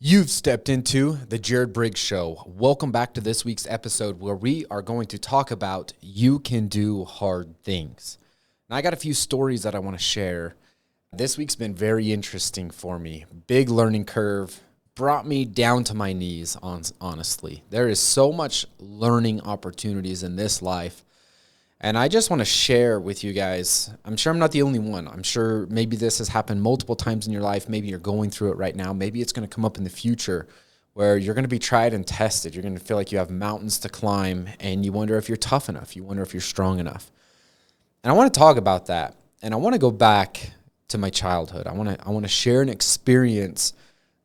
You've stepped into the Jared Briggs Show. Welcome back to this week's episode where we are going to talk about you can do hard things. Now, I got a few stories that I want to share. This week's been very interesting for me. Big learning curve. Brought me down to my knees, honestly. There is so much learning opportunities in this life. And I just want to share with you guys, I'm sure I'm not the only one. I'm sure maybe this has happened multiple times in your life. Maybe you're going through it right now. Maybe it's going to come up in the future where you're going to be tried and tested. You're going to feel like you have mountains to climb and you wonder if you're tough enough. You wonder if you're strong enough. And I want to talk about that. And I want to go back to my childhood. I want to share an experience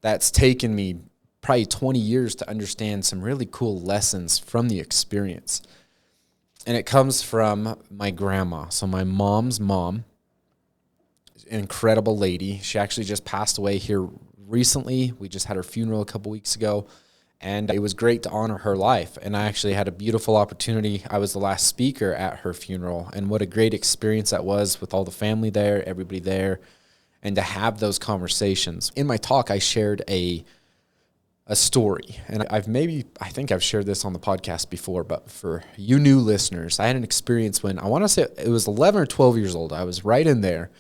that's taken me probably 20 years to understand some really cool lessons from the experience. And it comes from my grandma. So my mom's mom, an incredible lady. She actually just passed away here recently. We just had her funeral a couple weeks ago. And it was great to honor her life. And I actually had a beautiful opportunity. I was the last speaker at her funeral. And what a great experience that was with all the family there, everybody there, and to have those conversations. In my talk, I shared a story. And I think I've shared this on the podcast before, but for you new listeners, I had an experience when I want to say it was 11 or 12 years old. I was right in there,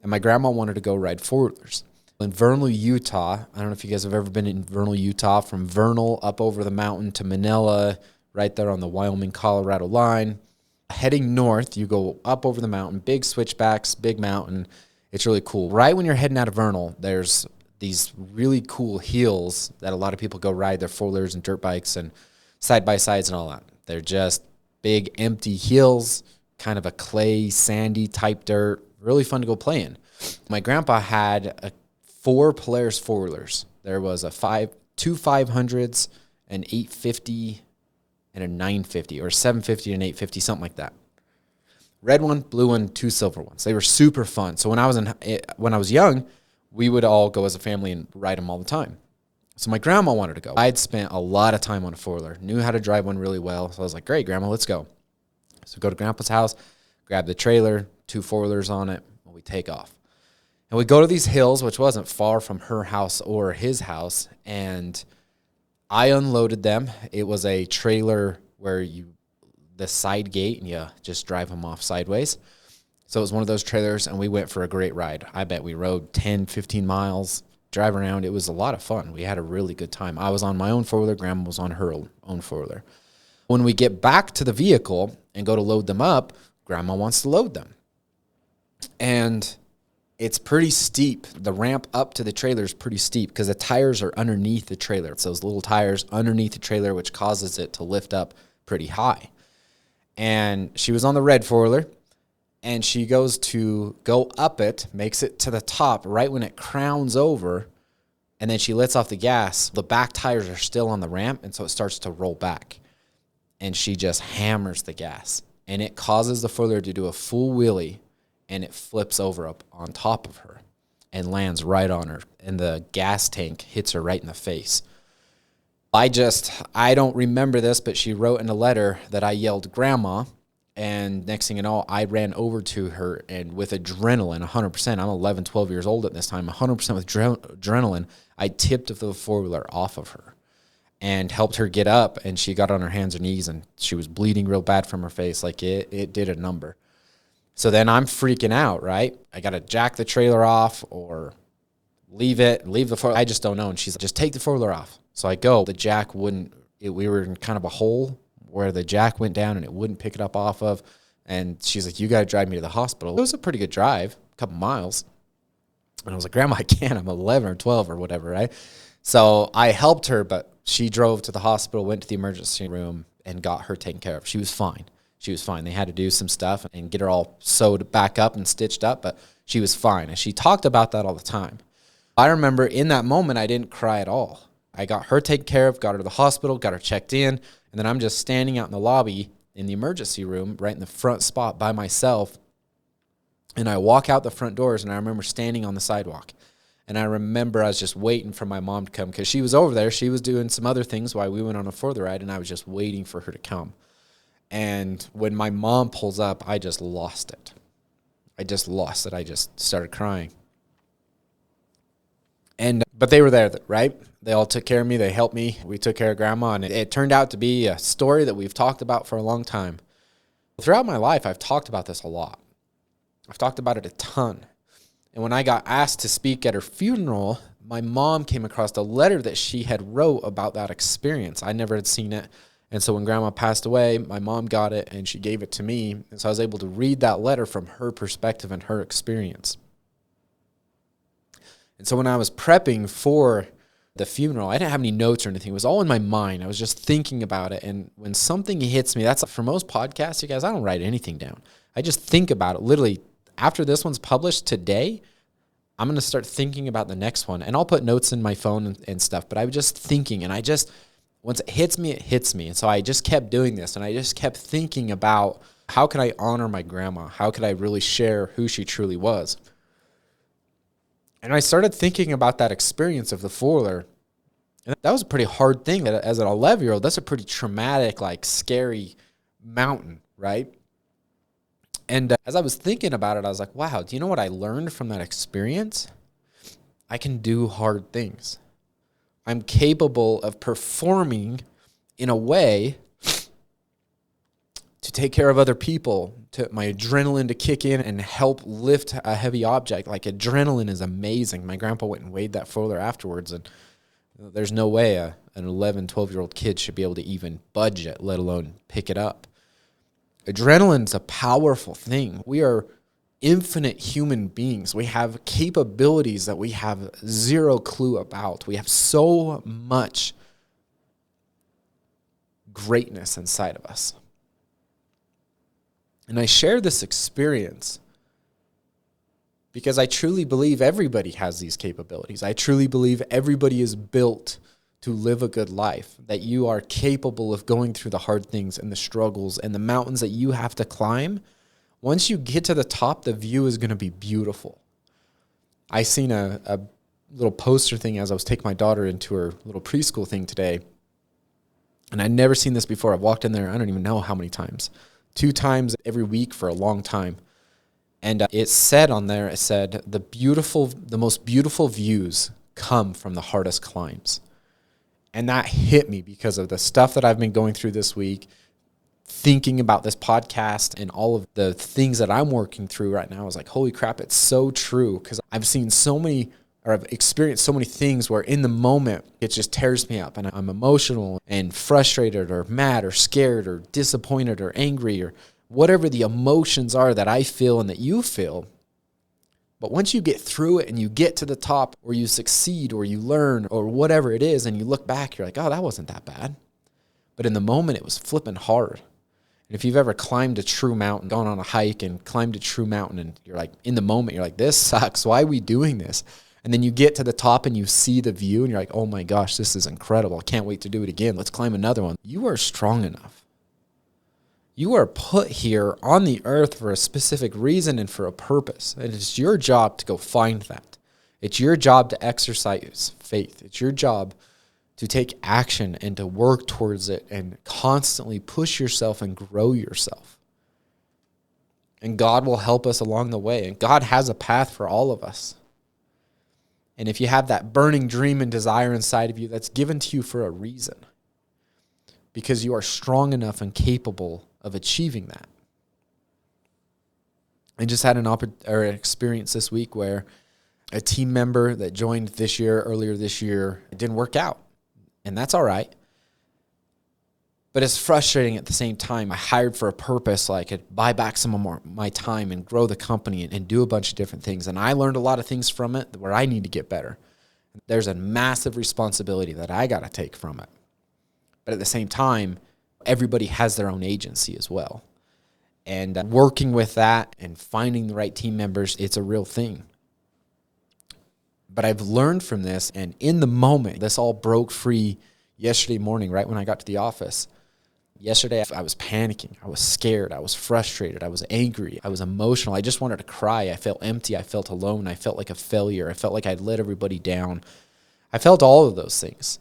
and my grandma wanted to go ride four-wheelers. In Vernal, Utah, I don't know if you guys have ever been in Vernal, Utah, from Vernal up over the mountain to Manila, right there on the Wyoming-Colorado line. Heading north, you go up over the mountain, big switchbacks, big mountain. It's really cool. Right when you're heading out of Vernal, there's these really cool hills that a lot of people go ride their four-wheelers and dirt bikes and side-by-sides and all that. They're just big, empty hills, kind of a clay, sandy type dirt, really fun to go play in. My grandpa had four Polaris four-wheelers. There was two 500s, an 850, and a 950, or 750 and 850, something like that. Red one, blue one, two silver ones. They were super fun. So when I was young, we would all go as a family and ride them all the time. So my grandma wanted to go. I'd spent a lot of time on a four-wheeler, knew how to drive one really well. So I was like, great, Grandma, let's go. So go to Grandpa's house, grab the trailer, two four-wheelers on it, and we take off. And we go to these hills, which wasn't far from her house or his house, and I unloaded them. It was a trailer where the side gate, and you just drive them off sideways. So it was one of those trailers, and we went for a great ride. I bet we rode 10, 15 miles, drive around. It was a lot of fun. We had a really good time. I was on my own four-wheeler. Grandma was on her own four-wheeler. When we get back to the vehicle and go to load them up, Grandma wants to load them. And it's pretty steep. The ramp up to the trailer is pretty steep because the tires are underneath the trailer. It's those little tires underneath the trailer, which causes it to lift up pretty high. And she was on the red four-wheeler. And she goes to go up it, makes it to the top right when it crowns over, and then she lets off the gas. The back tires are still on the ramp, and so it starts to roll back. And she just hammers the gas, and it causes the four-wheeler to do a full wheelie, and it flips over up on top of her and lands right on her, and the gas tank hits her right in the face. I don't remember this, but she wrote in a letter that I yelled, "Grandma." And next thing you know, I ran over to her, and with adrenaline, 100%, I'm 11, 12 years old at this time, 100% with adrenaline, I tipped the four-wheeler off of her and helped her get up, and she got on her hands and knees, and she was bleeding real bad from her face. Like, it did a number. So then I'm freaking out, right? I got to jack the trailer off or leave the four-wheeler. I just don't know. And she's like, just take the four-wheeler off. So I go. The jack we were in kind of a hole where the jack went down and it wouldn't pick it up off of. And she's like, you got to drive me to the hospital. It was a pretty good drive, a couple miles. And I was like, Grandma, I can't. I'm 11 or 12 or whatever, right? So I helped her, but she drove to the hospital, went to the emergency room, and got her taken care of. She was fine. They had to do some stuff and get her all sewed back up and stitched up, but she was fine. And she talked about that all the time. I remember in that moment, I didn't cry at all. I got her taken care of, got her to the hospital, got her checked in, and then I'm just standing out in the lobby in the emergency room, right in the front spot by myself. And I walk out the front doors, and I remember standing on the sidewalk. And I remember I was just waiting for my mom to come because she was over there. She was doing some other things while we went on a further ride, and I was just waiting for her to come. And when my mom pulls up, I just lost it. I just started crying. But they were there, right? They all took care of me. They helped me. We took care of grandma, and it turned out to be a story that we've talked about for a long time. Throughout my life, I've talked about this a lot. I've talked about it a ton. And when I got asked to speak at her funeral, my mom came across a letter that she had wrote about that experience. I never had seen it. And so when grandma passed away, my mom got it and she gave it to me. And so I was able to read that letter from her perspective and her experience. And so when I was prepping for the funeral, I didn't have any notes or anything. It was all in my mind. I was just thinking about it. And when something hits me, that's for most podcasts, you guys, I don't write anything down. I just think about it. Literally, after this one's published today, I'm going to start thinking about the next one. And I'll put notes in my phone and stuff. But I was just thinking, and once it hits me, it hits me. And so I just kept doing this, and I just kept thinking about how could I honor my grandma? How could I really share who she truly was? And I started thinking about that experience of the fuller. And that was a pretty hard thing. That as an 11-year-old, that's a pretty traumatic, scary mountain, right? And as I was thinking about it, I was like, wow, do you know what I learned from that experience? I can do hard things. I'm capable of performing in a way to take care of other people, to my adrenaline to kick in and help lift a heavy object. Adrenaline is amazing. My grandpa went and weighed that fuller afterwards, and there's no way an 11, 12-year-old kid should be able to even budge it, let alone pick it up. Adrenaline's a powerful thing. We are infinite human beings. We have capabilities that we have zero clue about. We have so much greatness inside of us. And I share this experience because I truly believe everybody has these capabilities. I truly believe everybody is built to live a good life, that you are capable of going through the hard things and the struggles and the mountains that you have to climb. Once you get to the top, the view is going to be beautiful. I seen a little poster thing as I was taking my daughter into her little preschool thing today. And I'd never seen this before. I've walked in there, I don't even know how many times. 2 times every week for a long time. And it said on there, the most beautiful views come from the hardest climbs. And that hit me because of the stuff that I've been going through this week, thinking about this podcast and all of the things that I'm working through right now. I was like, holy crap, it's so true. Because I've experienced so many things where in the moment, it just tears me up. And I'm emotional and frustrated or mad or scared or disappointed or angry or whatever the emotions are that I feel and that you feel. But once you get through it and you get to the top, or you succeed or you learn or whatever it is, and you look back, you're like, oh, that wasn't that bad. But in the moment, it was flipping hard. And if you've ever climbed a true mountain, gone on a hike and climbed a true mountain, and you're like, in the moment, you're like, this sucks. Why are we doing this? And then you get to the top and you see the view and you're like, oh my gosh, this is incredible. I can't wait to do it again. Let's climb another one. You are strong enough. You are put here on the earth for a specific reason and for a purpose. And it's your job to go find that. It's your job to exercise faith. It's your job to take action and to work towards it and constantly push yourself and grow yourself. And God will help us along the way. And God has a path for all of us. And if you have that burning dream and desire inside of you, that's given to you for a reason. Because you are strong enough and capable of achieving that. I just had an experience this week where a team member that joined earlier this year, it didn't work out. And that's all right. But it's frustrating at the same time. I hired for a purpose so I could buy back some of my time and grow the company and do a bunch of different things. And I learned a lot of things from it where I need to get better. There's a massive responsibility that I got to take from it. But at the same time, everybody has their own agency as well. And working with that and finding the right team members, it's a real thing. But I've learned from this, and in the moment, this all broke free yesterday morning, right when I got to the office. Yesterday, I was panicking. I was scared. I was frustrated. I was angry. I was emotional. I just wanted to cry. I felt empty. I felt alone. I felt like a failure. I felt like I'd let everybody down. I felt all of those things.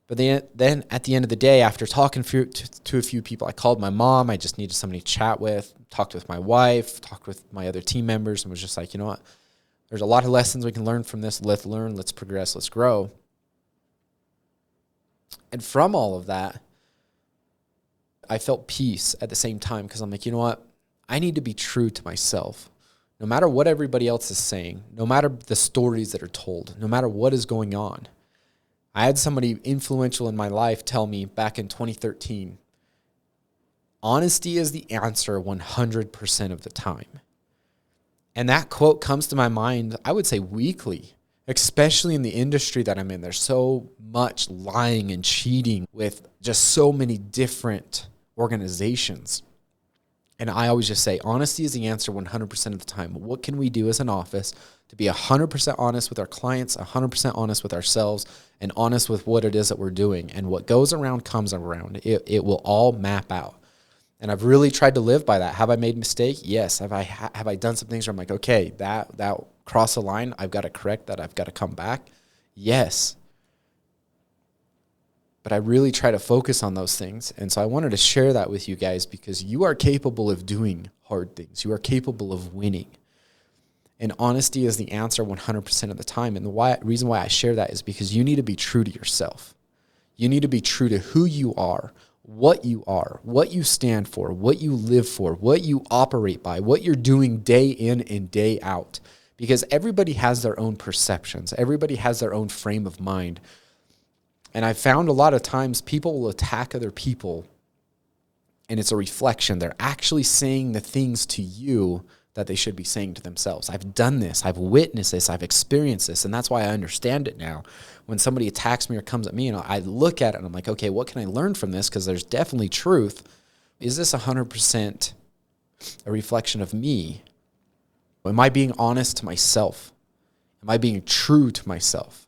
But then at the end of the day, after talking to a few people, I called my mom. I just needed somebody to chat with, talked with my wife, talked with my other team members, and was just like, you know what? There's a lot of lessons we can learn from this. Let's learn, let's progress, let's grow. And from all of that, I felt peace at the same time because I'm like, you know what? I need to be true to myself. No matter what everybody else is saying, no matter the stories that are told, no matter what is going on. I had somebody influential in my life tell me back in 2013, honesty is the answer 100% of the time. And that quote comes to my mind, I would say weekly, especially in the industry that I'm in. There's so much lying and cheating with just so many different organizations. And I always just say, honesty is the answer 100% of the time. What can we do as an office to be 100% honest with our clients, 100% honest with ourselves, and honest with what it is that we're doing? And what goes around comes around. It will all map out. And I've really tried to live by that. Have I made mistakes? Yes. Have I done some things where I'm like, okay, that crossed the line. I've got to correct that. I've got to come back. Yes. But I really try to focus on those things. And so I wanted to share that with you guys because you are capable of doing hard things. You are capable of winning. And honesty is the answer 100% of the time. And the reason why I share that is because you need to be true to yourself. You need to be true to who you are, what you stand for, what you live for, what you operate by, what you're doing day in and day out. Because everybody has their own perceptions. Everybody has their own frame of mind. And I found a lot of times people will attack other people and it's a reflection. They're actually saying the things to you that they should be saying to themselves. I've done this. I've witnessed this. I've experienced this. And that's why I understand it now. When somebody attacks me or comes at me, I look at it and I'm like, okay, what can I learn from this? Because there's definitely truth. Is this 100% a reflection of me? Am I being honest to myself? Am I being true to myself?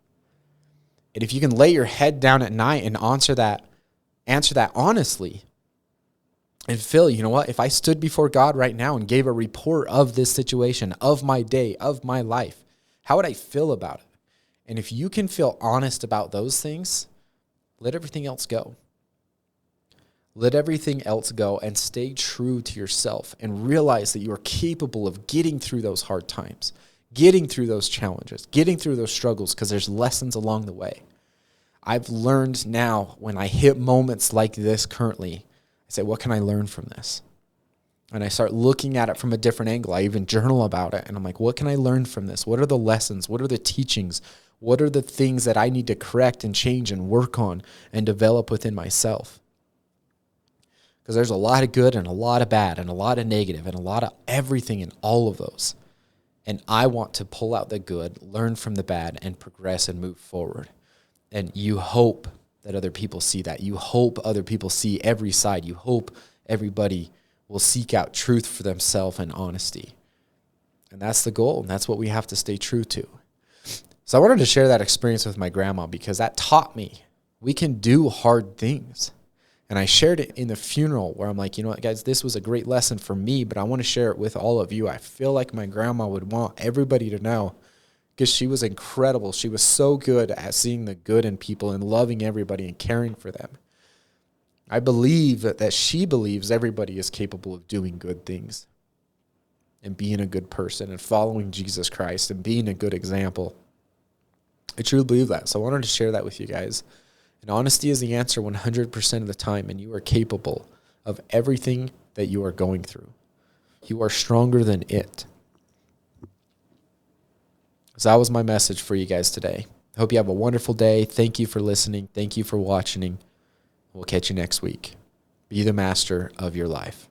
And if you can lay your head down at night and answer that honestly, and Phil, you know what? If I stood before God right now and gave a report of this situation, of my day, of my life, how would I feel about it? And if you can feel honest about those things, let everything else go. Let everything else go and stay true to yourself and realize that you are capable of getting through those hard times, getting through those challenges, getting through those struggles, because there's lessons along the way. I've learned now when I hit moments like this currently, I say, what can I learn from this? And I start looking at it from a different angle. I even journal about it. And I'm like, what can I learn from this? What are the lessons? What are the teachings? What are the things that I need to correct and change and work on and develop within myself? Because there's a lot of good and a lot of bad and a lot of negative and a lot of everything in all of those. And I want to pull out the good, learn from the bad, and progress and move forward. And you hope that other people see that. You hope other people see every side. You hope everybody will seek out truth for themselves and honesty. And that's the goal, and that's what we have to stay true to. So I wanted to share that experience with my grandma because that taught me we can do hard things. And I shared it in the funeral where I'm like, you know what, guys, this was a great lesson for me, but I want to share it with all of you. I feel like my grandma would want everybody to know because she was incredible. She was so good at seeing the good in people and loving everybody and caring for them. I believe that she believes everybody is capable of doing good things and being a good person and following Jesus Christ and being a good example. I truly believe that. So I wanted to share that with you guys. And honesty is the answer 100% of the time, and you are capable of everything that you are going through. You are stronger than it. So that was my message for you guys today. I hope you have a wonderful day. Thank you for listening. Thank you for watching. We'll catch you next week. Be the master of your life.